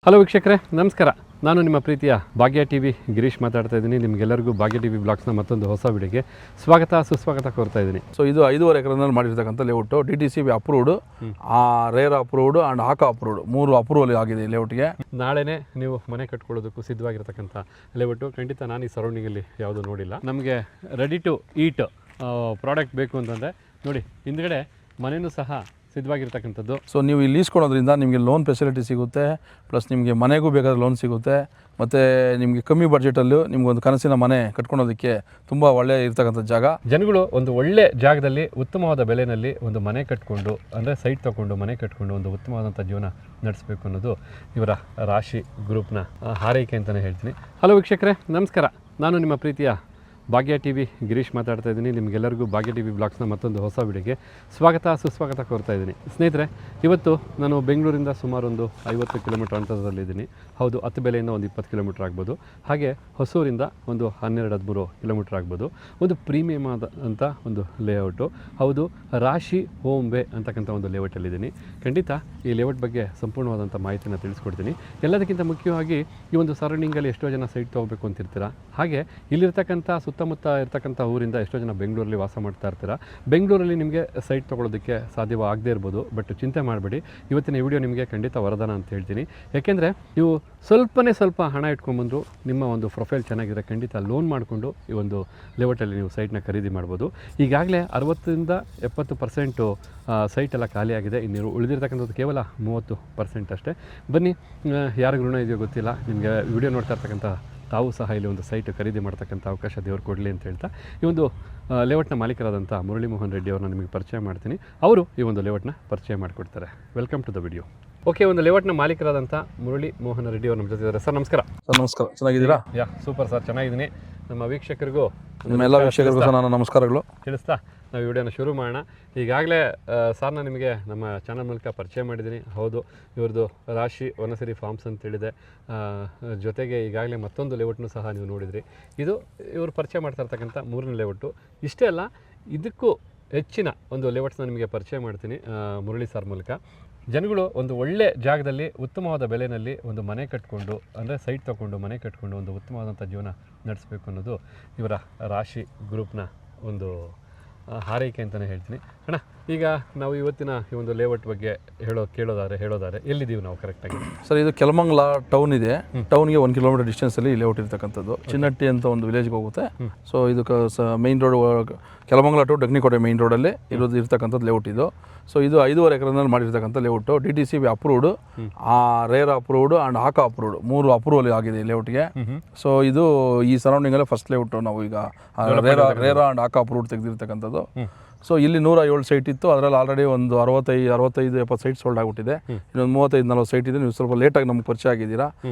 Hello ವೀಕ್ಷಕರೇ, ನಮಸ್ಕಾರ. ನಾನು ನಿಮ್ಮ ಪ್ರೀತಿಯ ಭಾಗ್ಯ ಟಿವಿ ಗಿರೀಶ್ ಮಾತಾಡ್ತಾ ಇದ್ದೀನಿ. ನಿಮಗೆಲ್ಲರಿಗೂ ಭಾಗ್ಯ ಟಿವಿ ಬ್ಲಾಗ್ಸ್ನ ಮತ್ತೊಂದು ಹೊಸ ವಿಡಿಯೋಗೆ ಸ್ವಾಗತ ಸುಸ್ವಾಗತ ಕೋರ್ತಾ ಇದ್ದೀನಿ. ಸೊ ಇದು 5.5 ಎಕರೆನಲ್ಲಿ ಮಾಡಿರ್ತಕ್ಕಂಥ layout DTCB approved, RERA approved and ಆಕಾ ಅಪ್ರೂವ್ಡ್ 3 ಅಪ್ರೂವಲ್ ಆಗಿದೆ ಈ ಲೇಔಟ್ಗೆ. ನಾಳೆನೇ ನೀವು ಮನೆ ಕಟ್ಕೊಳ್ಳೋದಕ್ಕೂ ಸಿದ್ಧವಾಗಿರ್ತಕ್ಕಂಥ ಲೇಔಟು. ಖಂಡಿತ ನಾನು ಈ ಸರೌಂಡಿಂಗಲ್ಲಿ ಯಾವುದೂ ನೋಡಿಲ್ಲ. ನಮಗೆ ರೆಡಿ ಟು ಈಟ್ ಪ್ರಾಡಕ್ಟ್ ಬೇಕು ಅಂತಂದರೆ ನೋಡಿ, ಹಿಂದ್ಗಡೆ ಮನೆಯೂ ಸಹ ಸಿದ್ಧವಾಗಿರ್ತಕ್ಕಂಥದ್ದು. ಸೊ ನೀವು ಇಲ್ಲಿ ಲೀಸ್ಕೊಳೋದ್ರಿಂದ ನಿಮಗೆ ಲೋನ್ ಫೆಸಿಲಿಟಿ ಸಿಗುತ್ತೆ, ಪ್ಲಸ್ ನಿಮಗೆ ಮನೆಗೂ ಬೇಕಾದ್ರೆ ಲೋನ್ ಸಿಗುತ್ತೆ, ಮತ್ತು ನಿಮಗೆ ಕಮ್ಮಿ ಬಡ್ಜೆಟಲ್ಲೂ ನಿಮ್ಗೊಂದು ಕನಸಿನ ಮನೆ ಕಟ್ಕೊಳೋದಕ್ಕೆ ತುಂಬ ಒಳ್ಳೆ ಇರ್ತಕ್ಕಂಥ ಜಾಗ. ಜನಗಳು ಒಂದು ಒಳ್ಳೆ ಜಾಗದಲ್ಲಿ ಉತ್ತಮವಾದ ಬೆಲೆಯಲ್ಲಿ ಒಂದು ಮನೆ ಕಟ್ಕೊಂಡು, ಅಂದರೆ ಸೈಟ್ ತೊಗೊಂಡು ಮನೆ ಕಟ್ಕೊಂಡು ಒಂದು ಉತ್ತಮವಾದಂಥ ಜೀವನ ನಡೆಸಬೇಕು ಅನ್ನೋದು ಇವರ ರಾಶಿ ಗ್ರೂಪ್ನ ಹಾರೈಕೆ ಅಂತಲೇ ಹೇಳ್ತೀನಿ. ಹಲೋ ವೀಕ್ಷಕರೇ, ನಮಸ್ಕಾರ. ನಾನು ನಿಮ್ಮ ಪ್ರೀತಿಯ ಭಾಗ್ಯ ಟಿವಿ ಗಿರೀಶ್ ಮಾತಾಡ್ತಾ ಇದ್ದೀನಿ. ನಿಮಗೆಲ್ಲರಿಗೂ ಭಾಗ್ಯ ಟಿವಿ ಬ್ಲಾಗ್ಸ್ನ ಮತ್ತೊಂದು ಹೊಸ ವಿಡಿಯೋಗೆ ಸ್ವಾಗತ ಸುಸ್ವಾಗತ ಕೋರ್ತಾ ಇದ್ದೀನಿ. ಸ್ನೇಹಿತರೆ, ಇವತ್ತು ನಾನು ಬೆಂಗಳೂರಿಂದ ಸುಮಾರು ಒಂದು 50 ಕಿಲೋಮೀಟರ್ ಅಂತರದಲ್ಲಿದ್ದೀನಿ. ಹೌದು, 10 ಬೆಲೆಯಿಂದ ಒಂದು 20 ಕಿಲೋಮೀಟರ್ ಆಗ್ಬೋದು. ಹಾಗೆ ಹೊಸೂರಿಂದ ಒಂದು 12-13 ಕಿಲೋಮೀಟರ್ ಆಗ್ಬೋದು. ಒಂದು ಪ್ರೀಮಿಯಮ್ ಆದಂಥ ಒಂದು ಲೇಔಟು. ಹೌದು, ರಾಶಿ ಹೋಮ್ ವೇ ಅಂತಕ್ಕಂಥ ಒಂದು ಲೇಔಟಲ್ಲಿದ್ದೀನಿ. ಖಂಡಿತ ಈ ಲೇಔಟ್ ಬಗ್ಗೆ ಸಂಪೂರ್ಣವಾದಂಥ ಮಾಹಿತಿನ ತಿಳಿಸ್ಕೊಡ್ತೀನಿ. ಎಲ್ಲದಕ್ಕಿಂತ ಮುಖ್ಯವಾಗಿ ಈ ಒಂದು ಸರೌಂಡಿಂಗಲ್ಲಿ ಎಷ್ಟೋ ಜನ ಸೈಟ್ ತೊಗೋಬೇಕು ಅಂತಿರ್ತೀರ. ಹಾಗೆ ಇಲ್ಲಿರ್ತಕ್ಕಂಥ ಸುತ್ತಮುತ್ತ ಇರ್ತಕ್ಕಂಥ ಊರಿಂದ ಎಷ್ಟೋ ಜನ ಬೆಂಗಳೂರಲ್ಲಿ ವಾಸ ಮಾಡ್ತಾ ಇರ್ತೀರ. ಬೆಂಗಳೂರಲ್ಲಿ ನಿಮಗೆ ಸೈಟ್ ತೊಗೊಳೋದಕ್ಕೆ ಸಾಧ್ಯವಾಗದೇ ಇರ್ಬೋದು. ಬಟ್ ಚಿಂತೆ ಮಾಡಬೇಡಿ, ಇವತ್ತಿನ ವಿಡಿಯೋ ನಿಮಗೆ ಖಂಡಿತ ವರದಾನ ಅಂತ ಹೇಳ್ತೀನಿ. ಯಾಕೆಂದರೆ ನೀವು ಸ್ವಲ್ಪ ಹಣ ಇಟ್ಕೊಂಡ್ಬಂದು ನಿಮ್ಮ ಒಂದು ಪ್ರೊಫೈಲ್ ಚೆನ್ನಾಗಿದ್ರೆ ಖಂಡಿತ ಲೋನ್ ಮಾಡಿಕೊಂಡು ಈ ಒಂದು ಲೇಔಟಲ್ಲಿ ನೀವು ಸೈಟ್ನ ಖರೀದಿ ಮಾಡ್ಬೋದು. ಈಗಾಗಲೇ 60-70% ಸೈಟ್ ಎಲ್ಲ ಖಾಲಿಯಾಗಿದೆ. ಇನ್ನು ಉಳಿದಿರ್ತಕ್ಕಂಥದ್ದು ಕೇವಲ 30% ಅಷ್ಟೇ. ಬನ್ನಿ, ಯಾರಿಗೂ ಋಣ ಇದೆಯೋ ಗೊತ್ತಿಲ್ಲ, ನಿಮಗೆ ವಿಡಿಯೋ ನೋಡ್ತಾ ಇರ್ತಕ್ಕಂಥ ತಾವು ಸಹ ಇಲ್ಲಿ ಒಂದು ಸೈಟ್ ಖರೀದಿ ಮಾಡ್ತಕ್ಕಂಥ ಅವಕಾಶ ದೇವರು ಕೊಡಲಿ ಅಂತ ಹೇಳ್ತಾ ಈ ಒಂದು ಲೇಔಟ್ನ ಮಾಲೀಕರಾದಂಥ ಮುರಳಿ ಮೋಹನ್ ರೆಡ್ಡಿ ಅವ್ರನ್ನ ನಿಮಗೆ ಪರಿಚಯ ಮಾಡ್ತೀನಿ. ಅವರು ಈ ಒಂದು ಲೇಔಟ್ನ ಪರಿಚಯ ಮಾಡಿಕೊಡ್ತಾರೆ. Welcome to the video. Okay, ಒಂದು ಲೇಔಟ್ನ ಮಾಲೀಕರಾದಂಥ ಮುರಳಿ ಮೋಹನ್ ರೆಡ್ಡಿ ಅವ್ರು ನಮ್ಮ ಜೊತೆ ಇದ್ದಾರೆ. ಸರ್ ನಮಸ್ಕಾರ. ಸರ್ ನಮಸ್ಕಾರ, ಚೆನ್ನಾಗಿದ್ದೀರಾ? ಸೂಪರ್ ಸರ್, ಚೆನ್ನಾಗಿದ್ದೀನಿ. ನಮ್ಮ ವೀಕ್ಷಕರಿಗೂ ನಿಮ್ಮ ಎಲ್ಲ ವೀಕ್ಷಕರಿಗೂ ಸಹ ನನ್ನ ನಮಸ್ಕಾರಗಳು ತಿಳಿಸ್ತಾ ನಾವು ವಿಡಿಯೋನ ಶುರು ಮಾಡೋಣ. ಈಗಾಗಲೇ ಸಾರ್ನ ನಿಮಗೆ ನಮ್ಮ ಚಾನಲ್ ಮೂಲಕ ಪರಿಚಯ ಮಾಡಿದ್ದೀನಿ. ಹೌದು, ಇವ್ರದ್ದು ರಾಶಿ ವನಸಿರಿ ಫಾರ್ಮ್ಸ್ ಅಂತೇಳಿದೆ. ಜೊತೆಗೆ ಈಗಾಗಲೇ ಮತ್ತೊಂದು ಲೇಔಟ್ನು ಸಹ ನೀವು ನೋಡಿದ್ರಿ. ಇದು ಇವರು ಪರಿಚಯ ಮಾಡ್ತಾ ಇರ್ತಕ್ಕಂಥ 3ನೇ ಲೇಔಟು. ಇಷ್ಟೇ ಅಲ್ಲ, ಇದಕ್ಕೂ ಹೆಚ್ಚಿನ ಒಂದು ಲೇಔಟ್ಸ್ನ ನಿಮಗೆ ಪರಿಚಯ ಮಾಡ್ತೀನಿ ಮುರಳಿ ಸಾರ್ ಮೂಲಕ. ಜನಗಳು ಒಂದು ಒಳ್ಳೆ ಜಾಗದಲ್ಲಿ ಉತ್ತಮವಾದ ಬೆಲೆಯಲ್ಲಿ ಒಂದು ಮನೆ ಕಟ್ಕೊಂಡು, ಅಂದರೆ ಸೈಟ್ ತೊಗೊಂಡು ಮನೆ ಕಟ್ಕೊಂಡು ಒಂದು ಉತ್ತಮವಾದಂಥ ಜೀವನ ನಡೆಸಬೇಕು ಅನ್ನೋದು ಇವರ ರಾಶಿ ಗ್ರೂಪ್ನ ಒಂದು ಹಾರೈಕೆ ಅಂತಲೇ ಹೇಳ್ತೀನಿ. ಅಣ್ಣ, ಈಗ ನಾವು ಇವತ್ತಿನ ಈ ಒಂದು ಲೇಔಟ್ ಬಗ್ಗೆ ಹೇಳೋದಾದ್ರೆ ಎಲ್ಲಿದ್ದೀವಿ ನಾವು ಕರೆಕ್ಟಾಗಿ? ಸರ್, ಇದು ಕೆಲಮಂಗಲ ಟೌನ್ ಇದೆ. ಟೌನ್ಗೆ 1 ಕಿಲೋಮೀಟರ್ ಡಿಸ್ಟೆನ್ಸಲ್ಲಿ ಲೇಔಟ್ ಇರ್ತಕ್ಕಂಥದ್ದು. ಚಿನ್ನಟ್ಟಿ ಅಂತ ಒಂದು ವಿಲೇಜ್ಗೆ ಹೋಗುತ್ತೆ. ಸೊ ಇದು main road, Kelamangala to Denkanikottai main ರೋಡಲ್ಲಿ ಇರ್ತಕ್ಕಂಥದ್ದು ಲೇಔಟ್ ಇದು. ಸೊ ಇದು 5.5 ಎಕರೆನಲ್ಲಿ ಮಾಡಿರ್ತಕ್ಕಂಥ layout. DTCB approved, RERA approved and ಆಕಾ ಅಪ್ರೂವ್ಡ್ 3 ಅಪ್ರೂವಲ್ ಆಗಿದೆ ಈ ಲೇಔಟ್ಗೆ. ಸೊ ಇದು ಈ ಸರೌಂಡಿಂಗಲ್ಲೇ ಫಸ್ಟ್ ಲೇಔಟು ನಾವು ಈಗ ರೇರಾ ಆ್ಯಂಡ್ ಆಕಾ ಅಪ್ರೂವ್ಡ್ ತೆಗೆದಿರ್ತಕ್ಕಂಥದ್ದು. ಸೊ ಇಲ್ಲಿ 107 ಸೈಟ್ ಇತ್ತು. ಅದರಲ್ಲಿ ಆಲ್ರೆಡಿ ಒಂದು 65-70 ಸೈಟ್ ಸೋಲ್ಡ್ ಆಗಿಬಿಟ್ಟಿದೆ. ಇನ್ನೊಂದು 35-40 ಸೈಟ್ ಇದೆ. ನೀವು ಸ್ವಲ್ಪ ಲೇಟಾಗಿ ನಮ್ಗೆ ಪರಿಚಯ ಆಗಿದ್ದೀರಾ.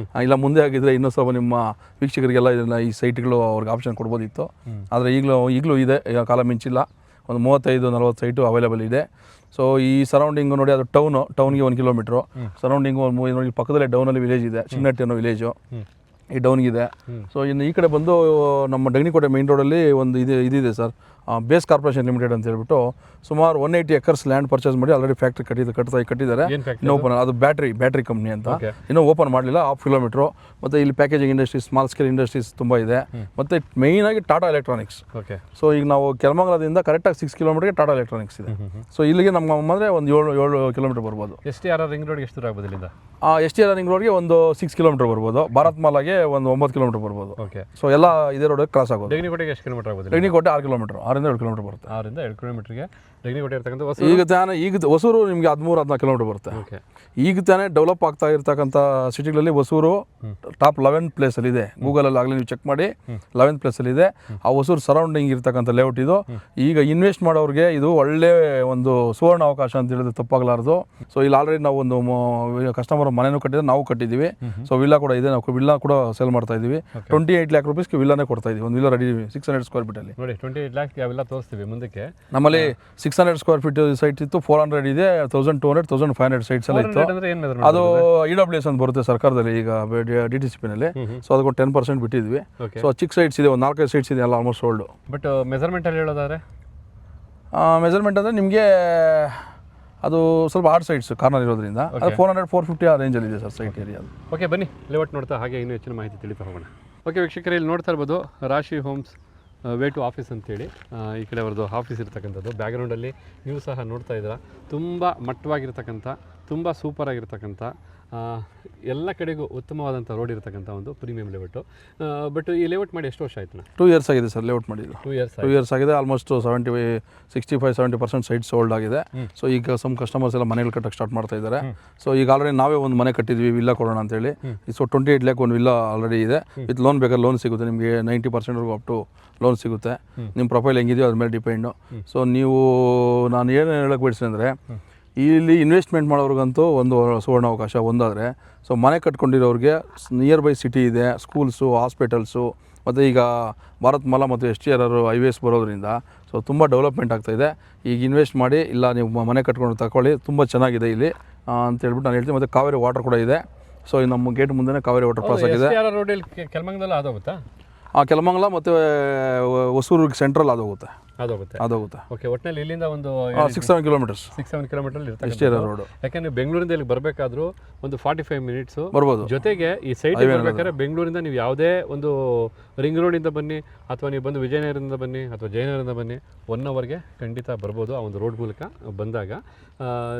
ಇಲ್ಲ ಮುಂದೆ ಆಗಿದ್ದರೆ ಇನ್ನೂ ಸ್ವಲ್ಪ ನಿಮ್ಮ ವೀಕ್ಷಕರಿಗೆಲ್ಲ ಇದನ್ನು ಈ ಸೈಟ್ಗಳು ಅವ್ರಿಗೆ ಆಪ್ಷನ್ ಕೊಡ್ಬೋದಿತ್ತು. ಆದರೆ ಈಗಲೂ ಇದೆ, ಈಗ ಕಾಲ ಮಿಂಚಿಲ್ಲ. ಒಂದು 35-40 ಸೈಟು ಅವೈಲೇಬಲ್ ಇದೆ. ಸೊ ಈ ಸರೌಂಡಿಂಗು ನೋಡಿ, ಅದು ಟೌನ್ಗೆ 1 ಕಿಲೋಮೀಟ್ರು ಸರೌಂಡಿಂಗು. ನೋಡಿ ಪಕ್ಕದಲ್ಲೇ ಡೌನಲ್ಲಿ ವಿಲೇಜ್ ಇದೆ, ಚಿನ್ನಟ್ಟಿ ಅನ್ನೋ ವಿಲೇಜು ಈ ಡೌನ್ಗಿದೆ. ಸೊ ಇನ್ನು ಈ ಕಡೆ ಬಂದು ನಮ್ಮ ಡಗ್ನಿಕೋಟೆ ಮೈನ್ ರೋಡಲ್ಲಿ ಒಂದು ಇದಿದೆ ಸರ್, ಬೇಸ್ ಕಾರ್ಪೊರೇಷನ್ ಲಿಮಿಟೆಡ್ ಅಂತ ಹೇಳ್ಬಿಟ್ಟು ಸುಮಾರು 180 ಎಕರ್ಸ್ ಲ್ಯಾಂಡ್ ಪರ್ಚೇಸ್ ಮಾಡಿ ಆಲ್ರೆಡಿ ಫ್ಯಾಕ್ಟ್ರಿ ಕಟ್ಟಿದ್ದಾರೆ. ಇನ್ನು ಓಪನ್, ಅದು ಬ್ಯಾಟ್ರಿ ಕಂಪ್ನಿ ಅಂತ, ಇನ್ನೂ ಓಪನ್ ಮಾಡಲಿಲ್ಲ. 1/2 ಕಿಲೋಮೀಟ್ರು. ಮತ್ತು ಇಲ್ಲಿ packaging industries, small scale industries ತುಂಬ ಇದೆ. ಮತ್ತು ಮೇಯ್ನಾಗಿ ಟಾಟಾ ಎಲೆಕ್ಟ್ರಾನಿಕ್ಸ್. ಸೊ ಈಗ ನಾವು ಕೆಲಮಂಗಲದಿಂದ ಕರೆಕ್ಟಾಗಿ 6 ಕಿಲೋಮೀಟರ್ಗೆ ಟಾಟಾ ಎಲೆಕ್ಟ್ರಾನಿಕ್ಸ್ ಇದೆ. ಸೊ ಇಲ್ಲಿಗೆ ನಮ್ಮ ಅಂದರೆ ಒಂದು 7 ಕಿಲೋಮೀಟರ್ ಬರ್ಬೋದು. STR ರಿಂಗ್ ರೋಡ್ಗೆ ಎಷ್ಟು ದೂರ ಆಗ್ಬೋದು ಇಲ್ಲಿಂದ? STR ರಿಂಗ್ ರೋಡ್ಗೆ ಒಂದು 6 ಕಿಲೋಮೀಟರ್ ಬರ್ಬೋದು. ಭಾರತ್ ಮಾಲಾಗೆ ಒಂದು 9 ಕಿಲೋಮೀಟರ್ ಬರ್ಬೋದು. ಸೊ ಎಲ್ಲ ಇದೇ ರೋಡ್ ಕ್ರಾಸ್ ಆಗೋದು. ಡಗ್ನಿಕೋಟೆಗೆ ಎಷ್ಟು ಕಿಲೋಮೀಟರ್ ಆಗ್ಬೋದು? ಡಗ್ನಿಕೋಟೆ 6 ಕಿಲೋಮೀಟರ್, 6-7 ಕಿಲೋಮೀಟರ್ ಬರುತ್ತೆ. 6-7 ಕಿಲೋಮೀಟರ್ಗೆ ಡಗ್ನಿಕೋಟೆ ಇರ್ತಕ್ಕಂಥ ಈಗ ಹೊಸೂರು ನಿಮಗೆ 13-14 ಕಿಲೋಮೀಟರ್ ಬರುತ್ತೆ. ಈಗ ತಾನೇ ಡೆವಲಪ್ ಆಗ್ತಾ ಇರ್ತಕ್ಕಂಥ ಸಿಟಿಗಳಲ್ಲಿ ಹೊಸೂರು ಟಾಪ್ 11th ಪ್ಲೇಸಲ್ಲಿ ಇದೆ. ಗೂಗಲಲ್ಲಿ ಆಗಲಿ ನೀವು ಚೆಕ್ ಮಾಡಿ, 11th ಪ್ಲೇಸಲ್ಲಿ ಇದೆ. ಆ ಹೊಸೂರು ಸರೌಂಡಿಂಗ್ ಇರ್ತಕ್ಕಂಥ ಲೇಔಟ್ ಇದು. ಈಗ ಇನ್ವೆಸ್ಟ್ ಮಾಡೋರಿಗೆ ಇದು ಒಳ್ಳೆ ಒಂದು ಸುವರ್ಣ ಅವಕಾಶ ಅಂತ ಹೇಳಿದ್ರೆ ತಪ್ಪಾಗಲಾರದು. ಸೊ ಇಲ್ಲಿ ಆಲ್ರೆಡಿ ನಾವು ಒಂದು ಕಸ್ಟಮರ್ ಮನೆಯೂ ಕಟ್ಟಿದ್ರೆ, ನಾವು ಕಟ್ಟಿದ್ದೀವಿ. ಸೊ ವಿಲ್ಲಾ ಕೂಡ ಇದೆ, ನಾವು ವಿಲ್ಲಾ ಕೂಡ ಸೇಲ್ ಮಾಡ್ತಾ ಇದ್ದೀವಿ. 28 lakh rupeesಗೆ ವಿಲ್ಲಾನೇ ಕೊಡ್ತಾ ಇದ್ದೀವಿ. ಒಂದು ವಿಲ್ಲಾ ರೆಡಿ 600 ಸ್ಕ್ವೇರ್ ಫೀಟಲ್ಲಿ ನೋಡಿ. 28 lakhs ವಿಲ್ಲಾ ತೋರಿಸ್ತೀವಿ ಮುಂದಕ್ಕೆ. ನಮ್ಮಲ್ಲಿ 600 ಸ್ಕ್ವೇರ್ ಫೀಟ್ ಸೈಟ್ ಇತ್ತು, 400 ಇದೆ, 1200-1500 ಸೈಟ್ಸ್ ಎಲ್ಲ ಇತ್ತು. ಅದು EWS ಅಂತ ಬರುತ್ತೆ ಸರ್ಕಾರದಲ್ಲಿ ಈಗ DTCPನಲ್ಲಿ. ಸೊ ಅದಕ್ಕೆ 10% ಬಿಟ್ಟಿದ್ವಿ. ಸೊ ಚಿಕ್ಕ ಸೈಟ್ಸ್ ಇದೆ, ಒಂದು 4-5 ಸೈಟ್ಸ್ ಇದೆ, ಎಲ್ಲ ಆಲ್ಮೋಸ್ಟ್ ಸೋಲ್ಡ್. ಬಟ್ ಮೆಜರ್ಮೆಂಟಲ್ಲಿ ಹೇಳೋದಾದ್ರೆ ಮೆಜರ್ಮೆಂಟ್ ಅಂದರೆ ನಿಮಗೆ ಅದು ಸ್ವಲ್ಪ ಆರ್ಡ್ ಸೈಡ್ಸ್ ಕಾರ್ನರ್ ಇರೋದ್ರಿಂದ ಅದು 400-450 ಆ ರೇಂಜಲ್ಲಿ ಇದೆ ಸರ್ ಸೈಟ್ ಏರಿಯಾ. ಓಕೆ, ಬನ್ನಿ ಲೇಔಟ್ ನೋಡ್ತಾ ಹಾಗೆ ಇನ್ನೂ ಹೆಚ್ಚಿನ ಮಾಹಿತಿ ತಿಳಿತಾ ಹೋಗೋಣ. ಓಕೆ ವೀಕ್ಷಕರೇ, ಇಲ್ಲಿ ನೋಡ್ತಾ ಇರ್ಬೋದು ರಾಶಿ ಹೋಮ್ಸ್ ವೇ ಟು ಆಫೀಸ್ ಅಂತೇಳಿ ಈ ಕಡೆ ಅವ್ರದ್ದು ಆಫೀಸ್ ಇರ್ತಕ್ಕಂಥದ್ದು. ಬ್ಯಾಕ್ಗ್ರೌಂಡಲ್ಲಿ ನೀವು ಸಹ ನೋಡ್ತಾ ಇದ್ದೀರಾ, ತುಂಬ ಮಟ್ಟವಾಗಿರ್ತಕ್ಕಂಥ, ತುಂಬ ಸೂಪರಾಗಿರ್ತಕ್ಕಂಥ, ಎಲ್ಲ ಕಡೆಗೂ ಉತ್ತಮವಾದಂಥ ರೋಡ್ ಇರತಕ್ಕಂಥ ಒಂದು ಪ್ರೀಮಿಯಂ ಲೇಔಟು. ಬಟ್ ಈ ಲೇಔಟ್ ಮಾಡಿ ಎಷ್ಟು ವರ್ಷ ಆಯಿತು? 2 years ಆಗಿದೆ ಸರ್ ಲೇಔಟ್ ಮಾಡಿದ್ದು. 2 years ಆಗಿದೆ. ಆಲ್ಮೋಸ್ಟ್ 65-70% ಸೈಟ್ ಸೋಲ್ಡ್ ಆಗಿದೆ. ಸೊ ಈಗ ಸಮ್ ಕಸ್ಟಮರ್ಸ್ ಎಲ್ಲ ಮನೆಗಳು ಕಟ್ಟಕ್ಕೆ ಸ್ಟಾರ್ಟ್ ಮಾಡ್ತಾ ಇದ್ದಾರೆ. ಸೊ ಈಗ ಆಲ್ರೆಡಿ ನಾವೇ ಒಂದು ಮನೆ ಕಟ್ಟಿದ್ವಿ, ವಿಲ್ಲಾ ಕೊಡೋಣ ಅಂತೇಳಿ. ಸೊ 28 lakh ಒಂದು ವಿಲ್ಲಾ ಆಲ್ರೆಡಿ ಇದೆ. ವಿತ್ ಲೋನ್ ಬೇಕಾದ್ರೆ ಲೋನ್ ಸಿಗುತ್ತೆ ನಿಮಗೆ 90% ಅಪ್ ಟು ಲೋನ್ ಸಿಗುತ್ತೆ. ನಿಮ್ಮ ಪ್ರೊಫೈಲ್ ಹೆಂಗಿದೆಯೋ ಅದ್ರ ಮೇಲೆ ಡಿಪೆಂಡು. ಸೊ ನೀವು ನಾನು ಏನು ಹೇಳಕ್ಕೆ ಬಿಡಿಸ್ತೀನಿ ಅಂದರೆ, ಇಲ್ಲಿ ಇನ್ವೆಸ್ಟ್ಮೆಂಟ್ ಮಾಡೋರಿಗಂತೂ ಒಂದು ಸುವರ್ಣ ಅವಕಾಶ ಒಂದಾದರೆ. ಸೊ ಮನೆ ಕಟ್ಕೊಂಡಿರೋರಿಗೆ ನಿಯರ್ ಬೈ ಸಿಟಿ ಇದೆ, ಸ್ಕೂಲ್ಸು, ಹಾಸ್ಪಿಟಲ್ಸು, ಮತ್ತು ಈಗ ಭಾರತ್ ಮಾಲಾ ಮತ್ತು STRR ಹೈವೇಸ್ ಬರೋದ್ರಿಂದ ಸೊ ತುಂಬ ಡೆವಲಪ್ಮೆಂಟ್ ಆಗ್ತಾಯಿದೆ. ಈಗ ಇನ್ವೆಸ್ಟ್ ಮಾಡಿ, ಇಲ್ಲ ನೀವು ಮನೆ ಕಟ್ಕೊಂಡು ತಗೊಳ್ಳಿ, ತುಂಬ ಚೆನ್ನಾಗಿದೆ ಇಲ್ಲಿ ಅಂತ ಹೇಳ್ಬಿಟ್ಟು ನಾನು ಹೇಳ್ತೀನಿ. ಮತ್ತು ಕಾವೇರಿ ವಾಟರ್ ಕೂಡ ಇದೆ. ಸೊ ನಮ್ಮ ಗೇಟ್ ಮುಂದೆ ಕಾವೇರಿ ವಾಟರ್ ಪಾಸ್ ಆಗಿದೆ. ಕೆಳಮಂಗಲ ಆದೋಗುತ್ತಾ? ಕೆಳಮಂಗಲ ಮತ್ತು ಹೊಸೂರು ಸೆಂಟ್ರಲ್ ಆದೋಗುತ್ತೆ. ಓಕೆ, ಒಟ್ಟಿನಲ್ಲಿ ಇಲ್ಲಿಂದ ಒಂದು 6-7 ಕಿಲೋಮೀಟರ್ಸ್ ಇರುತ್ತೆ STRR ರೋಡ್. ಯಾಕಂದ್ರೆ ಬೆಂಗಳೂರಿಂದ ಇಲ್ಲಿ ಬರಬೇಕಾದ್ರೂ ಒಂದು 45 minutes ಬರ್ಬೋದು. ಜೊತೆಗೆ ಈ ಸೈಟ್ ಬರ್ಬೇಕಾದ್ರೆ ಬೆಂಗಳೂರಿಂದ ನೀವು ಯಾವುದೇ ಒಂದು ರಿಂಗ್ ರೋಡಿಂದ ಬನ್ನಿ, ಅಥವಾ ನೀವು ಬಂದು ವಿಜಯನಗರದಿಂದ ಬನ್ನಿ, ಅಥವಾ ಜಯನಗರದಿಂದ ಬನ್ನಿ, 1 hourಗೆ ಖಂಡಿತ ಬರ್ಬೋದು ಆ ಒಂದು ರೋಡ್ ಮೂಲಕ ಬಂದಾಗ.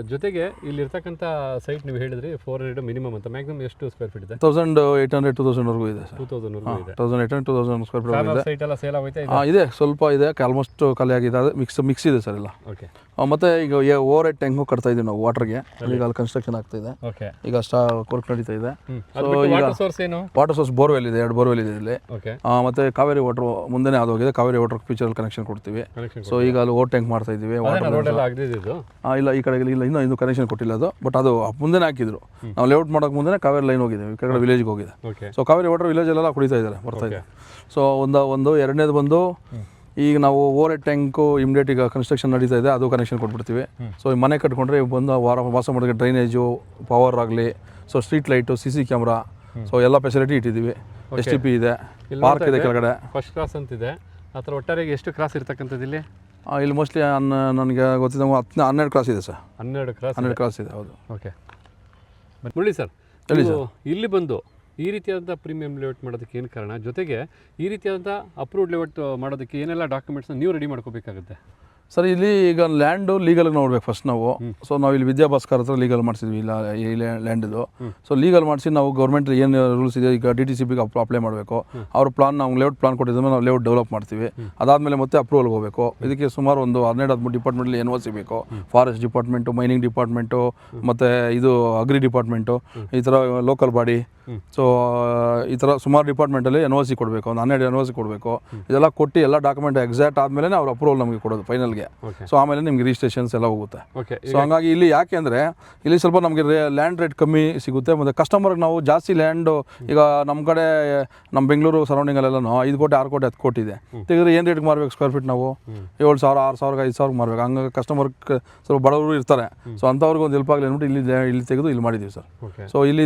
ಜೊತೆಗೆ ಇಲ್ಲಿರ್ತಕ್ಕಂಥ ಸೈಟ್ ನೀವು ಹೇಳಿದ್ರಿ 400 ಮಿನಿಮಮ್ ಅಂತ. ಮ್ಯಾಕ್ಸಿಮಮ್ ಎಷ್ಟು ಸ್ಕ್ವೇರ್ ಫೀಟ್ ಇದೆ? 1800-2000 ಇದೆ ಸರ್. 2000 ಇದೆ. 1800-2000 ಸ್ಕ್ವೇರ್ ಫೀಟ್ ಇದೆ. ಸೈಟ್ ಎಲ್ಲ ಸೇಲ್ ಆಗೋಯ್ತಾ? ಇದೆ, ಸ್ವಲ್ಪ ಇದೆ, ಆಲ್ಮೋಸ್ಟ್ ಖಾಲಿ ಆಗಿದೆ. ಅದು ಮಿಕ್ಸ್ ಇದೆ ಸರ್ ಎಲ್ಲ. ಓಕೆ. ಮತ್ತು ಈಗ ಓವರ್ ಹೆಡ್ ಟ್ಯಾಂಕು ಕಟ್ತಾ ಇದ್ದೀವಿ ನಾವು ವಾಟರ್ಗೆ. ಈಗ ಅಲ್ಲಿ ಕನ್ಸ್ಟ್ರಕ್ಷನ್ ಆಗ್ತಾ ಇದೆ. ಓಕೆ. ಈಗ ವರ್ಕ್ ನಡೀತಾ ಇದೆ. ಸೊ ಈಗ ವಾಟರ್ ಸೋರ್ಸ್ ಏನು? ವಾಟರ್ ಸೋರ್ಸ್ ಬೋರ್ವೆಲ್ ಇದೆ, 2 ಬೋರ್ವೆಲ್ ಇದೆ ಇಲ್ಲಿ. ಓಕೆ. ಮತ್ತು ಕಾವೇರಿ ವಾಟರ್ ಮುಂದೆನೇ ಆದೋಗಿದೆ. ಕಾವೇರಿ ವಾಟರ್ ಫ್ಯೂಚರಲ್ಲಿ ಕನೆಕ್ಷನ್ ಕೊಡ್ತೀವಿ. ಸೊ ಈಗ ಅಲ್ಲಿ ಓವರ್ ಟ್ಯಾಂಕ್ ಮಾಡ್ತಾ ಇದ್ದೀವಿ. ರೋಡ್ ಎಲ್ಲ ಆಗದಿದ್ದು? ಇಲ್ಲ, ಈ ಕಡೆ ಇಲ್ಲ, ಇನ್ನೂ ಕನೆಕ್ಷನ್ ಕೊಟ್ಟಿಲ್ಲ ಅದು. ಬಟ್ ಅದು ಮುಂದೆನೇ ಹಾಕಿದ್ರು. ನಾವು ಲೇಔಟ್ ಮಾಡೋಕೆ ಮುಂದೆ ಕಾವೇರಿ ಲೈನ್ ಹೋಗಿದೆ, ಈ ಕಡೆ ವಿಲೇಜ್ಗೆ ಹೋಗಿದೆ. ಸೊ ಕಾವೇರಿ ವಾಟರ್ ವಿಲೇಜಲ್ಲೆಲ್ಲ ಕುಡಿತಾ ಇದ್ದಾರೆ, ಬರ್ತಾ ಇದೆ. ಸೊ ಒಂದು ಎರಡನೇದು ಬಂದು ಈಗ ನಾವು ಓವರ್ ಹೆಡ್ ಟ್ಯಾಂಕು ಇಮಿಡಿಯೇಟ್ ಈಗ ಕನ್ಸ್ಟ್ರಕ್ಷನ್ ನಡೀತಾ ಇದೆ, ಅದು ಕನೆಕ್ಷನ್ ಕೊಟ್ಬಿಡ್ತೀವಿ. ಸೊ ಈ ಮನೆ ಕಟ್ಕೊಂಡ್ರೆ ಬಂದು ವಾಸ ಮಾಡೋಕ್ಕೆ ಡ್ರೈನೇಜು, ಪವರ್ ಆಗಲಿ, so street light, CC camera, so ಎಲ್ಲ ಫೆಸಿಲಿಟಿ ಇಟ್ಟಿದ್ದೀವಿ. STP ಇದೆ, ಪಾರ್ಕ್ ಇದೆ ಕೆಳಗಡೆ. ಫಸ್ಟ್ ಕ್ಲಾಸ್ ಅಂತಿದೆ. ಆ ಥರ ಒಟ್ಟಾರೆಗೆ ಎಷ್ಟು ಕ್ರಾಸ್ ಇರ್ತಕ್ಕಂಥದ್ದು ಇಲ್ಲಿ? ಇಲ್ಲಿ ಮೋಸ್ಟ್ಲಿ ನನಗೆ ಗೊತ್ತಿದ್ದಂಗೆ 12 ಕ್ರಾಸ್ ಇದೆ ಸರ್. 12 ಕ್ರಾಸ್ ಇದೆ. ಹೌದು. ಓಕೆ. ಮುರಳಿ ಸರ್, ಇಲ್ಲಿ ಬಂದು ಈ ರೀತಿಯಾದಂಥ ಪ್ರೀಮಿಯಂ ಲೇಔಟ್ ಮಾಡೋದಕ್ಕೆ ಏನು ಕಾರಣ? ಜೊತೆಗೆ ಈ ರೀತಿಯಾದಂಥ ಅಪ್ರೂವ್ಡ್ ಲೇಔಟ್ ಮಾಡೋದಕ್ಕೆ ಏನೆಲ್ಲ ಡಾಕ್ಯುಮೆಂಟ್ಸ್ನ ನೀವು ರೆಡಿ ಮಾಡ್ಕೋಬೇಕಾಗುತ್ತೆ? ಸರ್, ಇಲ್ಲಿ ಈಗ ಲ್ಯಾಂಡು ಲೀಗಲ್ಗೆ ನೋಡ್ಬೇಕು ಫಸ್ಟ್ ನಾವು. ಸೊ ನಾವು ಇಲ್ಲಿ ವಿದ್ಯಾಭಾಸ್ಕರ್ ಹತ್ರ ಲೀಗಲ್ ಮಾಡಿಸಿದ್ವಿ ಇಲ್ಲ ಈ ಲ್ಯಾಂಡಿದು. ಸೊ ಲೀಗಲ್ ಮಾಡಿಸಿ ನಾವು ಗೌರ್ಮೆಂಟ್ ಏನು ರೂಲ್ಸ್ ಇದೆ, ಈಗ DTCBಗೆ ಅಪ್ಲೈ ಮಾಡಬೇಕು. ಅವ್ರ ಪ್ಲಾನ್, ನಾವು ಲೇಔಟ್ ಪ್ಲಾನ್ ಕೊಟ್ಟಿದ್ಮೇಲೆ ನಾವು ಲೇಔಟ್ ಡೆವಲಪ್ ಮಾಡ್ತೀವಿ. ಅದಾದಮೇಲೆ ಮತ್ತೆ ಅಪ್ರೂವಲ್ಗೆ ಹೋಗಬೇಕು. ಇದಕ್ಕೆ ಸುಮಾರು ಒಂದು 12-13 ಡಿಪಾರ್ಟ್ಮೆಂಟಲ್ಲಿ NOC ಬೇಕು. ಫಾರೆಸ್ಟ್ ಡಿಪಾರ್ಟ್ಮೆಂಟು, ಮೈನಿಂಗ್ ಡಿಪಾರ್ಟ್ಮೆಂಟು, ಮತ್ತು ಇದು ಅಗ್ರಿ ಡಿಪಾರ್ಟ್ಮೆಂಟು, ಈ ಥರ ಲೋಕಲ್ ಬಾಡಿ. ಸೊ ಈ ಥರ ಸುಮಾರು ಡಿಪಾರ್ಟ್ಮೆಂಟಲ್ಲಿ NOC ಕೊಡಬೇಕು, ಒಂದು 12 NOC ಕೊಡಬೇಕು. ಇದೆಲ್ಲ ಕೊಟ್ಟು ಎಲ್ಲ ಡಾಕ್ಯುಮೆಂಟ್ ಎಕ್ಸಾಕ್ಟ್ ಆದಮೇಲೆ ಅವ್ರು ಅಪ್ರೂವಲ್ ನಮಗೆ ಕೊಡೋದು ಫೈನಲ್ಗೆ. ಸೊ ಆಮೇಲೆ ನಿಮ್ಗೆ ರಿಜಿಸ್ಟ್ರೇಷನ್ಸ್ ಎಲ್ಲ ಹೋಗುತ್ತೆ. ಸೊ ಹಂಗಾಗಿ ಇಲ್ಲಿ ಯಾಕೆ ಅಂದರೆ ಇಲ್ಲಿ ಸ್ವಲ್ಪ ನಮಗೆ ಲ್ಯಾಂಡ್ ರೇಟ್ ಕಮ್ಮಿ ಸಿಗುತ್ತೆ. ಮತ್ತು ಕಸ್ಟಮರ್ಗೆ ನಾವು ಜಾಸ್ತಿ ಲ್ಯಾಂಡು, ಈಗ ನಮ್ಮ ಕಡೆ ನಮ್ಮ ಬೆಂಗಳೂರು ಸರೌಂಡಿಂಗಲ್ಲೆಲ್ಲನೂ 5 ಕೋಟಿ 6 ಕೋಟಿ 10 ಕೋಟಿ ಇದೆ. ತೆಗೆದ್ರೆ ಏನು ರೇಟ್ಗೆ ಮಾರ್ಬೇಕು ಸ್ಕ್ವೇರ್ ಫೀಟ್? ನಾವು 7,000 6,000 5,000 ಮಾರ್ಬೇಕು. ಹಂಗಾಗಿ ಕಸ್ಟಮರ್ ಸ್ವಲ್ಪ ಬಡವರು ಇರ್ತಾರೆ. ಸೊ ಅಂಥವ್ರಿಗೆ ಒಂದು ಹೆಲ್ಪ್ ಆಗಲಿ ಅಂದ್ಬಿಟ್ಟು ಇಲ್ಲಿ ತೆಗೆದು ಇಲ್ಲಿ ಮಾಡಿದ್ದೀವಿ ಸರ್. ಸೊ ಇಲ್ಲಿ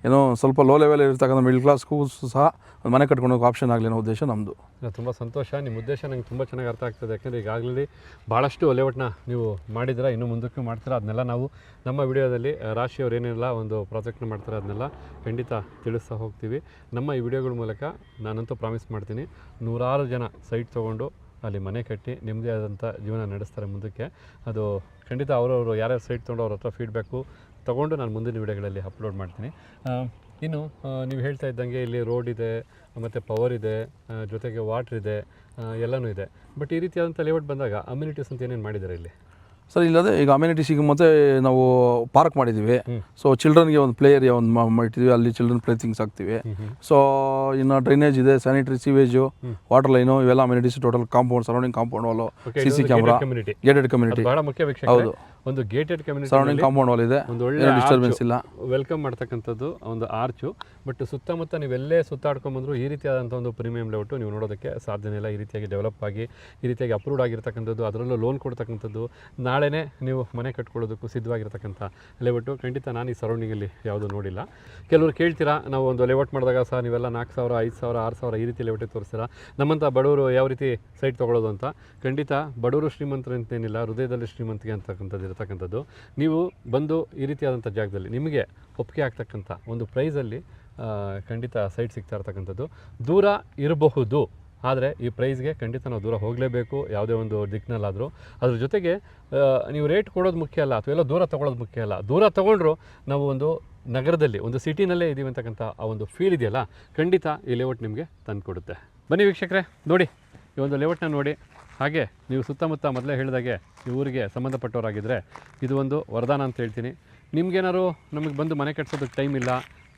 ಏನೋ ಸ್ವಲ್ಪ ಲೋ ಲೆವೆಲ್ ಇರ್ತಕ್ಕಂಥ ಮಿಡ್ಲ್ ಕ್ಲಾಸ್ಗೂ ಸಹ ಮನೆ ಕಟ್ಕೊಂಡು ಹೋಗೋ ಆಪ್ಷನ್ ಆಗಲಿ ಅನ್ನೋ ಉದ್ದೇಶ ನಮ್ಮದು. ತುಂಬ ಸಂತೋಷ. ನಿಮ್ಮ ಉದ್ದೇಶ ನಂಗೆ ತುಂಬ ಚೆನ್ನಾಗಿ ಅರ್ಥ ಆಗ್ತದೆ. ಯಾಕೆಂದರೆ ಈಗಾಗಲೇ ಭಾಳಷ್ಟು ಲೇಔಟ್ನ ನೀವು ಮಾಡಿದ್ದೀರಾ, ಇನ್ನೂ ಮುಂದಕ್ಕೂ ಮಾಡ್ತೀರಾ. ಅದನ್ನೆಲ್ಲ ನಾವು ನಮ್ಮ ವಿಡಿಯೋದಲ್ಲಿ ರಾಶಿಯವ್ರು ಏನೆಲ್ಲ ಒಂದು ಪ್ರಾಜೆಕ್ಟ್ನ ಮಾಡ್ತಾರೆ ಅದನ್ನೆಲ್ಲ ಖಂಡಿತ ತಿಳಿಸ್ತಾ ಹೋಗ್ತೀವಿ. ನಮ್ಮ ಈ ವಿಡಿಯೋಗಳ ಮೂಲಕ ನಾನಂತೂ ಪ್ರಾಮಿಸ್ ಮಾಡ್ತೀನಿ, 100 ಜನ ಸೈಟ್ ತೊಗೊಂಡು ಅಲ್ಲಿ ಮನೆ ಕಟ್ಟಿ ನೆಮ್ಮದಿ ಆದಂಥ ಜೀವನ ನಡೆಸ್ತಾರೆ ಮುಂದಕ್ಕೆ. ಅದು ಖಂಡಿತ ಅವರವರು ಯಾರ್ಯಾರು ಸೈಟ್ ತೊಗೊಂಡು ಅವ್ರ ಹತ್ರ ಫೀಡ್ಬ್ಯಾಕು ತೊಗೊಂಡು ನಾನು ಮುಂದಿನ ವಿಡಿಯೋಗಳಲ್ಲಿ ಅಪ್ಲೋಡ್ ಮಾಡ್ತೀನಿ. ಇನ್ನು ನೀವು ಹೇಳ್ತಾ ಇದ್ದಂಗೆ ಇಲ್ಲಿ ರೋಡ್ ಇದೆ, ಮತ್ತು ಪವರ್ ಇದೆ, ಜೊತೆಗೆ ವಾಟ್ರ್ ಇದೆ, ಎಲ್ಲನೂ ಇದೆ. ಬಟ್ ಈ ರೀತಿಯಾದಂಥ ಲೇಔಟ್ ಬಂದಾಗ ಅಮ್ಯುನಿಟೀಸ್ ಅಂತ ಏನೇನು ಮಾಡಿದ್ದಾರೆ ಇಲ್ಲಿ? ಸರ್, ಇಲ್ಲದೆ ಈಗ ಅಮ್ಯುನಿಟೀಸಿಗೆ ಮತ್ತೆ ನಾವು ಪಾರ್ಕ್ ಮಾಡಿದ್ದೀವಿ. ಸೊ ಚಿಲ್ಡ್ರನ್ಗೆ ಒಂದು ಪ್ಲೇ ಏರಿಯಾ ಒಂದು ಮಾಡಿದ್ದೀವಿ, ಅಲ್ಲಿ ಚಿಲ್ಡ್ರನ್ ಪ್ಲೇ ಥಿಂಗ್ಸ್ ಹಾಕ್ತೀವಿ. ಸೊ ಇನ್ನು ಡ್ರೈನೇಜ್ ಇದೆ, ಸ್ಯಾನಿಟರಿ, ಸೀವೇಜು, ವಾಟರ್ ಲೈನು, ಇವೆಲ್ಲ amenities. Total compound, surrounding compound wall, CC camera, gated community. ಬಹಳ ಮುಖ್ಯ ವೀಕ್ಷಕ. ಹೌದು, ಒಂದು gated community, surrounding compound wall ಇದೆ, ಒಂದು ಒಳ್ಳೆ ಡಿಸ್ಟರ್ಬೆನ್ಸ್ ಇಲ್ಲ. ವೆಲ್ಕಮ್ ಮಾಡ್ತಕ್ಕಂಥದ್ದು ಒಂದು ಆರ್ಚು, ಬಟ್ ಸುತ್ತಮುತ್ತ ನೀವೆಲ್ಲೇ ಸುತ್ತಾಡ್ಕೊಂಬಂದ್ರು ಈ ರೀತಿಯಾದಂಥ ಒಂದು ಪ್ರೀಮಿಯಂ ಲೇಔಟು ನೀವು ನೋಡೋದಕ್ಕೆ ಸಾಧ್ಯನೇ ಇಲ್ಲ. ಈ ರೀತಿಯಾಗಿ ಡೆವಲಪ್ ಆಗಿ ಈ ರೀತಿಯಾಗಿ ಅಪ್ರೂವ್ಡ್ ಆಗಿರ್ತಕ್ಕಂಥದ್ದು, ಅದರಲ್ಲೂ ಲೋನ್ ಕೊಡ್ತಕ್ಕಂಥದ್ದು, ನಾಳೆನೇ ನೀವು ಮನೆ ಕಟ್ಕೊಳ್ಳೋದಕ್ಕೂ ಸಿದ್ಧವಾಗಿರ್ತಕ್ಕಂಥ ಲೇಔಟು. ಖಂಡಿತ ನಾನು ಈ ಸರೌಂಡಿಂಗಲ್ಲಿ ಯಾವುದೂ ನೋಡಿಲ್ಲ. ಕೆಲವರು ಕೇಳ್ತೀರಾ, ನಾವು ಒಂದು ಲೇಔಟ್ ಮಾಡಿದಾಗ ಸಹ ನೀವೆಲ್ಲ 4,000, 5,000, 6,000 ಈ ರೀತಿ ಲೇಔಟಿಗೆ ತೋರಿಸ್ತೀರಾ, ನಮ್ಮಂಥ ಬಡವರು ಯಾವ ರೀತಿ ಸೈಟ್ ತೊಗೊಳ್ಳೋದು ಅಂತ. ಖಂಡಿತ ಬಡವರು ಶ್ರೀಮಂತರು ಅಂತೇನಿಲ್ಲ, ಹೃದಯದಲ್ಲಿ ಶ್ರೀಮಂತಿಗೆ ಅಂತಕ್ಕಂಥದ್ದು ಇರತಕ್ಕಂಥದ್ದು. ನೀವು ಬಂದು ಈ ರೀತಿಯಾದಂಥ ಜಾಗದಲ್ಲಿ ನಿಮಗೆ ಒಪ್ಪಿಗೆ ಆಗ್ತಕ್ಕಂಥ ಒಂದು ಪ್ರೈಸಲ್ಲಿ ಖಂಡಿತ ಸೈಟ್ ಸಿಗ್ತಾ ಇರ್ತಕ್ಕಂಥದ್ದು. ದೂರ ಇರಬಹುದು, ಆದರೆ ಈ ಪ್ರೈಸ್ಗೆ ಖಂಡಿತ ನಾವು ದೂರ ಹೋಗಲೇಬೇಕು, ಯಾವುದೇ ಒಂದು ದಿಕ್ಕಿನಲ್ಲಾದರೂ. ಅದ್ರ ಜೊತೆಗೆ ನೀವು ರೇಟ್ ಕೊಡೋದು ಮುಖ್ಯ ಅಲ್ಲ, ಅಥವಾ ಎಲ್ಲ ದೂರ ತೊಗೊಳೋದು ಮುಖ್ಯ ಅಲ್ಲ. ದೂರ ತೊಗೊಂಡ್ರು ನಾವು ಒಂದು ನಗರದಲ್ಲಿ, ಒಂದು ಸಿಟಿನಲ್ಲೇ ಇದ್ದೀವಿ ಅಂತಕ್ಕಂಥ ಆ ಒಂದು ಫೀಲ್ ಇದೆಯಲ್ಲ, ಖಂಡಿತ ಈ ಲೇಔಟ್ ನಿಮಗೆ ತಂದು ಕೊಡುತ್ತೆ. ಬನ್ನಿ ವೀಕ್ಷಕರೇ, ನೋಡಿ ಈ ಒಂದು ಲೇಔಟ್ನ ನೋಡಿ. ಹಾಗೆ ನೀವು ಸುತ್ತಮುತ್ತ ಮೊದಲೇ ಹೇಳಿದಾಗೆ ಈ ಊರಿಗೆ ಸಂಬಂಧಪಟ್ಟವರಾಗಿದ್ದರೆ ಇದು ಒಂದು ವರದಾನ ಅಂತ ಹೇಳ್ತೀನಿ. ನಿಮ್ಗೇನಾದ್ರು ನಮಗೆ ಬಂದು ಮನೆ ಕಟ್ಸೋದಕ್ಕೆ ಟೈಮ್ ಇಲ್ಲ,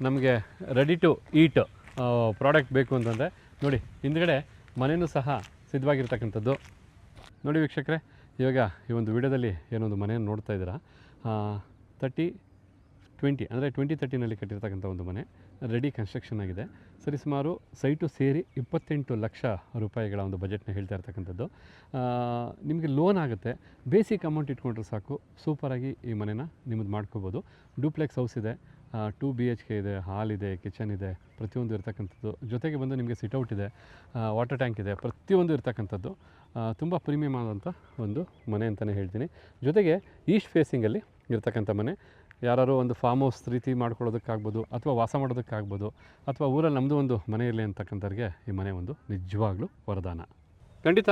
ನಮಗೆ ರೆಡಿ ಟು ಈಟ್ ಪ್ರಾಡಕ್ಟ್ ಬೇಕು ಅಂತಂದರೆ ನೋಡಿ, ಹಿಂದ್ಗಡೆ ಮನೆಯೂ ಸಹ ಸಿದ್ಧವಾಗಿರ್ತಕ್ಕಂಥದ್ದು. ನೋಡಿ ವೀಕ್ಷಕರೇ, ಇವಾಗ ಈ ಒಂದು ವಿಡಿಯೋದಲ್ಲಿ ಏನೊಂದು ಮನೆಯನ್ನು ನೋಡ್ತಾ ಇದ್ದೀರಾ, 30-20 ಅಂದರೆ 20-30ನಲ್ಲಿ ಕಟ್ಟಿರ್ತಕ್ಕಂಥ ಒಂದು ಮನೆ ರೆಡಿ ಕನ್ಸ್ಟ್ರಕ್ಷನ್ ಆಗಿದೆ. ಸರಿಸುಮಾರು ಸೈಟು ಸೇರಿ 28 ಲಕ್ಷ ರೂಪಾಯಿಗಳ ಒಂದು ಬಜೆಟ್ನ ಹೇಳ್ತಾ ಇರ್ತಕ್ಕಂಥದ್ದು. ನಿಮಗೆ ಲೋನ್ ಆಗುತ್ತೆ, ಬೇಸಿಕ್ ಅಮೌಂಟ್ ಇಟ್ಕೊಂಡ್ರೆ ಸಾಕು, ಸೂಪರಾಗಿ ಈ ಮನೆನ ನಿಮ್ಮದು ಮಾಡ್ಕೋಬೋದು. ಡೂಪ್ಲೆಕ್ಸ್ ಹೌಸ್ ಇದೆ, 2 BHK ಇದೆ, ಹಾಲ್ ಇದೆ, ಕಿಚನ್ ಇದೆ, ಪ್ರತಿಯೊಂದು ಇರ್ತಕ್ಕಂಥದ್ದು. ಜೊತೆಗೆ ಬಂದು ನಿಮಗೆ ಸಿಟ್ಔಟ್ ಇದೆ, ವಾಟರ್ ಟ್ಯಾಂಕ್ ಇದೆ, ಪ್ರತಿಯೊಂದು ಇರ್ತಕ್ಕಂಥದ್ದು. ತುಂಬ ಪ್ರೀಮಿಯಮ್ ಆದಂಥ ಒಂದು ಮನೆ ಅಂತಲೇ ಹೇಳ್ತೀನಿ. ಜೊತೆಗೆ ಈಸ್ಟ್ ಫೇಸಿಂಗಲ್ಲಿ ಇರ್ತಕ್ಕಂಥ ಮನೆ. ಯಾರು ಒಂದು ಫಾರ್ಮ್ ಹೌಸ್ ರೀತಿ ಮಾಡ್ಕೊಳ್ಳೋದಕ್ಕಾಗ್ಬೋದು, ಅಥವಾ ವಾಸ ಮಾಡೋದಕ್ಕಾಗ್ಬೋದು, ಅಥವಾ ಊರಲ್ಲಿ ನಮ್ಮದು ಒಂದು ಮನೆ ಇರಲಿ ಅಂತಕ್ಕಂಥವ್ರಿಗೆ ಈ ಮನೆ ಒಂದು ನಿಜವಾಗ್ಲೂ ವರದಾನ. ಖಂಡಿತ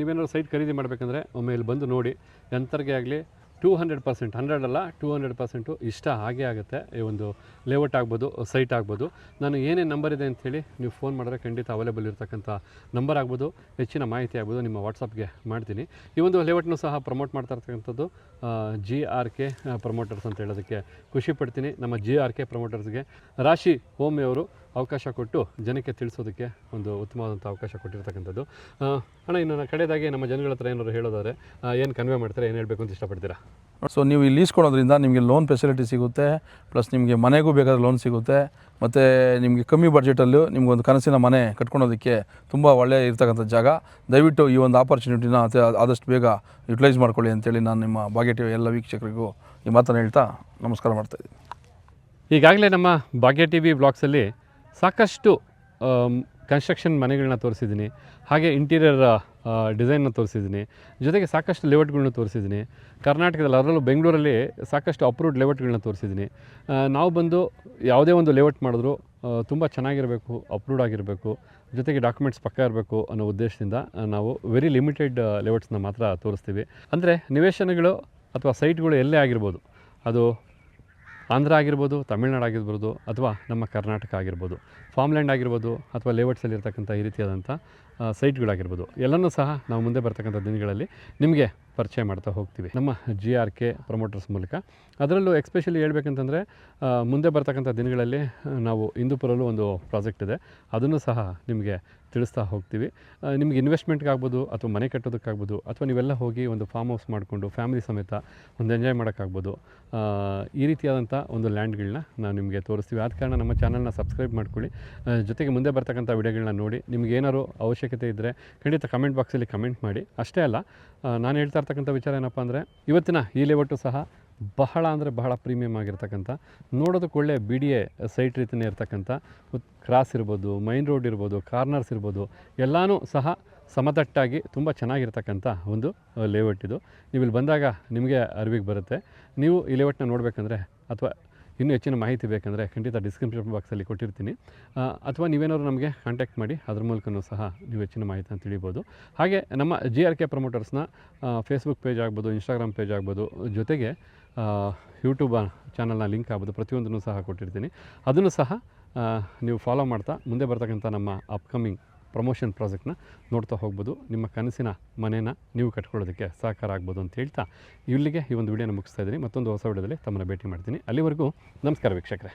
ನೀವೇನಾದ್ರು ಸೈಟ್ ಖರೀದಿ ಮಾಡಬೇಕಂದ್ರೆ ಒಮ್ಮೆ ಇಲ್ಲಿ ಬಂದು ನೋಡಿ. ಎಂಥರಿಗೆ ಆಗಲಿ 200%, 100 ಅಲ್ಲ 200% ಇಷ್ಟ ಆಗೇ ಆಗುತ್ತೆ. ಈ ಒಂದು ಲೇಔಟ್ ಆಗ್ಬೋದು, ಸೈಟ್ ಆಗ್ಬೋದು. ನಾನು ಏನೇನು ನಂಬರ್ ಇದೆ ಅಂಥೇಳಿ ನೀವು ಫೋನ್ ಮಾಡಿದ್ರೆ ಖಂಡಿತ ಅವೈಲೇಬಲ್ ಇರ್ತಕ್ಕಂಥ ನಂಬರ್ ಆಗ್ಬೋದು, ಹೆಚ್ಚಿನ ಮಾಹಿತಿ ಆಗ್ಬೋದು, ನಿಮ್ಮ ವಾಟ್ಸಪ್ಗೆ ಮಾಡ್ತೀನಿ. ಈ ಒಂದು ಲೇಔಟ್ನೂ ಸಹ ಪ್ರಮೋಟ್ ಮಾಡ್ತಾ ಇರ್ತಕ್ಕಂಥದ್ದು GRK ಪ್ರಮೋಟರ್ಸ್ ಅಂತ ಹೇಳೋದಕ್ಕೆ ಖುಷಿ ಪಡ್ತೀನಿ. ನಮ್ಮ GRK ಪ್ರಮೋಟರ್ಸ್ಗೆ ರಾಶಿ ಹೋಮಿ ಅವರು ಅವಕಾಶ ಕೊಟ್ಟು ಜನಕ್ಕೆ ತಿಳಿಸೋದಕ್ಕೆ ಒಂದು ಉತ್ತಮವಾದಂಥ ಅವಕಾಶ ಕೊಟ್ಟಿರ್ತಕ್ಕಂಥದ್ದು. ಅಣ್ಣ, ಇನ್ನು ಕಡೆಯದಾಗಿ ನಮ್ಮ ಜನಗಳ ಹತ್ರ ಏನಾದ್ರು ಹೇಳೋದಾದ್ರೆ ಏನು ಕನ್ವೆ ಮಾಡ್ತಾರೆ, ಏನು ಹೇಳಬೇಕು ಅಂತ ಇಷ್ಟಪಡ್ತೀರಾ? ಸೊ ನೀವು ಇಲ್ಲಿ ಲೀಸ್ಕೊಳೋದ್ರಿಂದ ನಿಮಗೆ ಲೋನ್ ಫೆಸಿಲಿಟಿ ಸಿಗುತ್ತೆ, ಪ್ಲಸ್ ನಿಮಗೆ ಮನೆಗೂ ಬೇಕಾದ್ರೆ ಲೋನ್ ಸಿಗುತ್ತೆ, ಮತ್ತು ನಿಮಗೆ ಕಮ್ಮಿ ಬಡ್ಜೆಟಲ್ಲೂ ನಿಮಗೊಂದು ಕನಸಿನ ಮನೆ ಕಟ್ಕೊಳೋದಕ್ಕೆ ತುಂಬ ಒಳ್ಳೆಯ ಇರ್ತಕ್ಕಂಥ ಜಾಗ. ದಯವಿಟ್ಟು ಈ ಒಂದು ಆಪರ್ಚುನಿಟಿನ ಆದಷ್ಟು ಬೇಗ ಯುಟಿಲೈಸ್ ಮಾಡ್ಕೊಳ್ಳಿ ಅಂತೇಳಿ ನಾನು ನಿಮ್ಮ ಭಾಗ್ಯ ಟಿವಿ ಎಲ್ಲ ವೀಕ್ಷಕರಿಗೂ ಈ ಮಾತನ್ನು ಹೇಳ್ತಾ ನಮಸ್ಕಾರ ಮಾಡ್ತಾಯಿದ್ದೀನಿ. ಈಗಾಗಲೇ ನಮ್ಮ ಭಾಗ್ಯ ಟಿವಿ ಬ್ಲಾಗ್ಸಲ್ಲಿ ಸಾಕಷ್ಟು ಕನ್ಸ್ಟ್ರಕ್ಷನ್ ಮನೆಗಳನ್ನ ತೋರಿಸಿದ್ದೀನಿ, ಹಾಗೆ ಇಂಟೀರಿಯರ್ ಡಿಸೈನ್ನ ತೋರಿಸಿದ್ದೀನಿ, ಜೊತೆಗೆ ಸಾಕಷ್ಟು ಲೇಔಟ್ಗಳನ್ನ ತೋರಿಸಿದ್ದೀನಿ. ಕರ್ನಾಟಕದಲ್ಲಿ, ಅದರಲ್ಲೂ ಬೆಂಗಳೂರಲ್ಲಿ ಸಾಕಷ್ಟು ಅಪ್ರೂವ್ಡ್ ಲೇಔಟ್ಗಳನ್ನ ತೋರಿಸಿದ್ದೀನಿ. ನಾವು ಬಂದು ಯಾವುದೇ ಒಂದು ಲೇಔಟ್ ಮಾಡಿದ್ರು ತುಂಬ ಚೆನ್ನಾಗಿರಬೇಕು, ಅಪ್ರೂವ್ಡ್ ಆಗಿರಬೇಕು, ಜೊತೆಗೆ ಡಾಕ್ಯುಮೆಂಟ್ಸ್ ಪಕ್ಕ ಇರಬೇಕು ಅನ್ನೋ ಉದ್ದೇಶದಿಂದ ನಾವು ವೆರಿ ಲಿಮಿಟೆಡ್ ಲೇಔಟ್ಸ್ನ ಮಾತ್ರ ತೋರಿಸ್ತೀವಿ. ಅಂದರೆ ನಿವೇಶನಗಳು ಅಥವಾ ಸೈಟ್ಗಳು ಎಲ್ಲೇ ಆಗಿರ್ಬೋದು, ಅದು ಆಂಧ್ರ ಆಗಿರ್ಬೋದು, ತಮಿಳ್ನಾಡು ಆಗಿರ್ಬೋದು, ಅಥವಾ ನಮ್ಮ ಕರ್ನಾಟಕ ಆಗಿರ್ಬೋದು, ಫಾರ್ಮ್ಲ್ಯಾಂಡ್ ಆಗಿರ್ಬೋದು, ಅಥವಾ ಲೇಔಟ್ಸಲ್ಲಿರ್ತಕ್ಕಂಥ ಈ ರೀತಿಯಾದಂಥ ಸೈಟ್ಗಳಾಗಿರ್ಬೋದು, ಎಲ್ಲನೂ ಸಹ ನಾವು ಮುಂದೆ ಬರ್ತಕ್ಕಂಥ ದಿನಗಳಲ್ಲಿ ನಿಮಗೆ ಪರಿಚಯ ಮಾಡ್ತಾ ಹೋಗ್ತೀವಿ ನಮ್ಮ GRK ಪ್ರಮೋಟರ್ಸ್ ಮೂಲಕ. ಅದರಲ್ಲೂ ಎಕ್ಸ್ಪೆಷಲಿ ಹೇಳ್ಬೇಕಂತಂದರೆ ಮುಂದೆ ಬರ್ತಕ್ಕಂಥ ದಿನಗಳಲ್ಲಿ ನಾವು ಇಂದೂಪುರಲ್ಲೂ ಒಂದು ಪ್ರಾಜೆಕ್ಟ್ ಇದೆ, ಅದನ್ನು ಸಹ ನಿಮಗೆ ತಿಳಿಸ್ತಾ ಹೋಗ್ತೀವಿ. ನಿಮಗೆ ಇನ್ವೆಸ್ಟ್ಮೆಂಟ್ಗಾಗ್ಬೋದು, ಅಥವಾ ಮನೆ ಕಟ್ಟೋದಕ್ಕಾಗ್ಬೋದು, ಅಥವಾ ನೀವೆಲ್ಲ ಹೋಗಿ ಒಂದು ಫಾರ್ಮ್ ಹೌಸ್ ಮಾಡಿಕೊಂಡು ಫ್ಯಾಮಿಲಿ ಸಮೇತ ಒಂದು ಎಂಜಾಯ್ ಮಾಡೋಕ್ಕಾಗ್ಬೋದು. ಈ ರೀತಿಯಾದಂಥ ಒಂದು ಲ್ಯಾಂಡ್ಗಳನ್ನ ನಾವು ನಿಮಗೆ ತೋರಿಸ್ತೀವಿ. ಆದ ಕಾರಣ ನಮ್ಮ ಚಾನಲ್ನ ಸಬ್ಸ್ಕ್ರೈಬ್ ಮಾಡ್ಕೊಳ್ಳಿ. ಜೊತೆಗೆ ಮುಂದೆ ಬರ್ತಕ್ಕಂಥ ವಿಡಿಯೋಗಳನ್ನ ನೋಡಿ. ನಿಮ್ಗೆ ಏನಾದ್ರು ಅವಶ್ಯಕತೆ ಇದ್ದರೆ ಖಂಡಿತ ಕಮೆಂಟ್ ಬಾಕ್ಸಲ್ಲಿ ಕಮೆಂಟ್ ಮಾಡಿ. ಅಷ್ಟೇ ಅಲ್ಲ, ನಾನು ಹೇಳ್ತಾ ಇರ್ತಕ್ಕಂಥ ವಿಚಾರ ಏನಪ್ಪ ಅಂದರೆ, ಇವತ್ತಿನ ಈ ಲೇಔಟು ಸಹ ಬಹಳ ಅಂದರೆ ಬಹಳ ಪ್ರೀಮಿಯಮ್ ಆಗಿರ್ತಕ್ಕಂಥ, ನೋಡೋದಕ್ಕೆ ಒಳ್ಳೆ BDA ಸೈಟ್ ರೀತಿಯೇ ಇರ್ತಕ್ಕಂಥ, ಕ್ರಾಸ್ ಇರ್ಬೋದು, ಮೈನ್ ರೋಡ್ ಇರ್ಬೋದು, ಕಾರ್ನರ್ಸ್ ಇರ್ಬೋದು, ಎಲ್ಲನೂ ಸಹ ಸಮತಟ್ಟಾಗಿ ತುಂಬ ಚೆನ್ನಾಗಿರ್ತಕ್ಕಂಥ ಒಂದು ಲೇಔಟ್ ಇದು. ನೀವು ಇಲ್ಲಿ ಬಂದಾಗ ನಿಮಗೆ ಅರಿವಿಗೆ ಬರುತ್ತೆ. ನೀವು ಈ ಲೇಔಟ್ನ ನೋಡಬೇಕಂದ್ರೆ, ಅಥವಾ ಇನ್ನೂ ಹೆಚ್ಚಿನ ಮಾಹಿತಿ ಬೇಕಂದರೆ ಖಂಡಿತ ಡಿಸ್ಕ್ರಿಪ್ಷನ್ ಬಾಕ್ಸಲ್ಲಿ ಕೊಟ್ಟಿರ್ತೀನಿ, ಅಥವಾ ನೀವೇನಾದ್ರು ನಮಗೆ ಕಾಂಟ್ಯಾಕ್ಟ್ ಮಾಡಿ, ಅದ್ರ ಮೂಲಕನೂ ಸಹ ನೀವು ಹೆಚ್ಚಿನ ಮಾಹಿತಿನ ತಿಳಿಬೋದು. ಹಾಗೆ ನಮ್ಮ GRK ಪ್ರಮೋಟರ್ಸ್ನ ಫೇಸ್ಬುಕ್ ಪೇಜ್ ಆಗ್ಬೋದು, ಇನ್ಸ್ಟಾಗ್ರಾಮ್ ಪೇಜ್ ಆಗ್ಬೋದು, ಜೊತೆಗೆ ಯೂಟ್ಯೂಬ್ ಚಾನಲ್ನ ಲಿಂಕ್ ಆಗ್ಬೋದು, ಪ್ರತಿಯೊಂದನ್ನು ಸಹ ಕೊಟ್ಟಿರ್ತೀನಿ. ಅದನ್ನು ಸಹ ನೀವು ಫಾಲೋ ಮಾಡ್ತಾ ಮುಂದೆ ಬರ್ತಕ್ಕಂಥ ನಮ್ಮ ಅಪ್ಕಮಿಂಗ್ ಪ್ರಮೋಷನ್ ಪ್ರಾಜೆಕ್ಟ್ನ ನೋಡ್ತಾ ಹೋಗ್ಬೋದು. ನಿಮ್ಮ ಕನಸಿನ ಮನೇನ ನೀವು ಕಟ್ಕೊಳ್ಳೋದಕ್ಕೆ ಸಹಕಾರ ಆಗ್ಬೋದು ಅಂತ ಹೇಳ್ತಾ ಇಲ್ಲಿಗೆ ಈ ಒಂದು ವಿಡಿಯೋನ ಮುಗಿಸ್ತಾ ಇದ್ದೀನಿ. ಮತ್ತೊಂದು ಹೊಸ ವಿಡಿಯೋದಲ್ಲಿ ತಮ್ಮನ್ನು ಭೇಟಿ ಮಾಡ್ತೀನಿ. ಅಲ್ಲಿವರೆಗೂ ನಮಸ್ಕಾರ ವೀಕ್ಷಕರೇ.